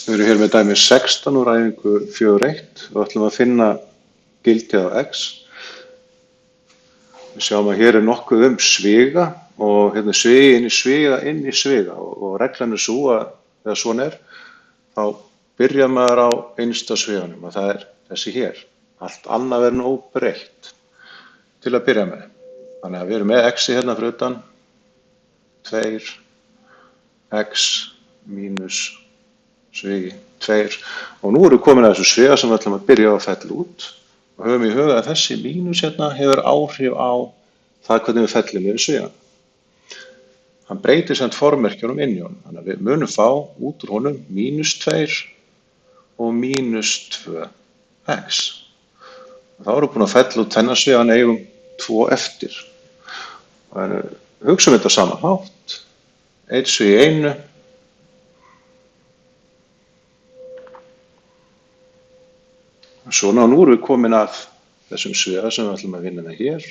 Við erum hér með dæmi 16 úr æfingu 4.1 og ætlum að finna gildið á x. Við sjáum að hér er nokkuð sviga og hérna svigi inn í sviga og reglan er svo að þegar svona er, þá byrjar maður á innsta sviganum og það er þessi hér. Allt annað verður óbreytt til að byrja með. Þannig að við erum með x hérna fyrir utan, 2 x mínus svigi 2 og nú erum við komin að þessu sviga sem við ætlum að byrja á að fella út og höfum í huga að þessi mínus hérna hefur áhrif á það hvernig við fellum yfir svigan. Hann breytir samt formerkjunum inn í honum, þannig að við munum fá út úr honum mínus 2 og mínus 2x. Þá erum við búin að fella út þennan svigan eigum 2 eftir. Hugsum þetta á sama hátt, 1 svigi í einu, svona og nú erum við komin að þessum sviga sem við ætlum að vinna með hér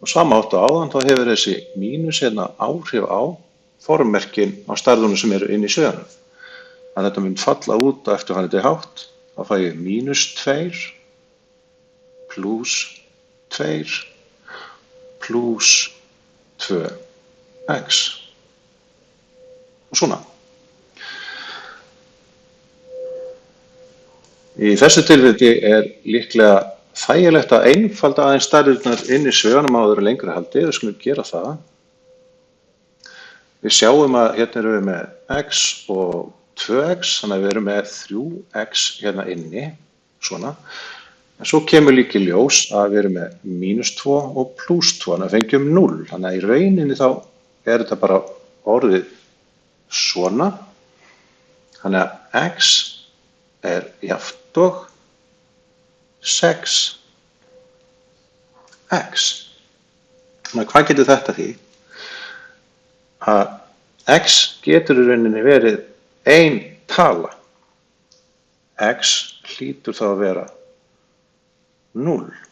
og sama hátt á áðan þá hefur þessi mínus hérna áhrif á formerkin á stærðunum sem eru inn í sviganum. Þannig að þetta mun falla út eftir hann þetta er hátt, þá fæ ég mínus 2 pluss 2 pluss 2x og svona. Í þessu tilfelli er líklega þægilegt að einfalda aðeins stærðirnar inn í sviganum áður en lengra haldið. Við skulum gera það. Við sjáum að hérna erum við með x og 2x, þannig að við erum með 3x hérna inni, svona. En svo kemur líka í ljós að við erum með mínus 2 og pluss 2, þannig að við fengjum 0. Þannig að í rauninni þá er þetta bara orðið svona. Þannig að x er jafnt og 6x. Þannig hvað getur þetta því? Að x getur í rauninni verið ein tala. X hlýtur þá að vera 0.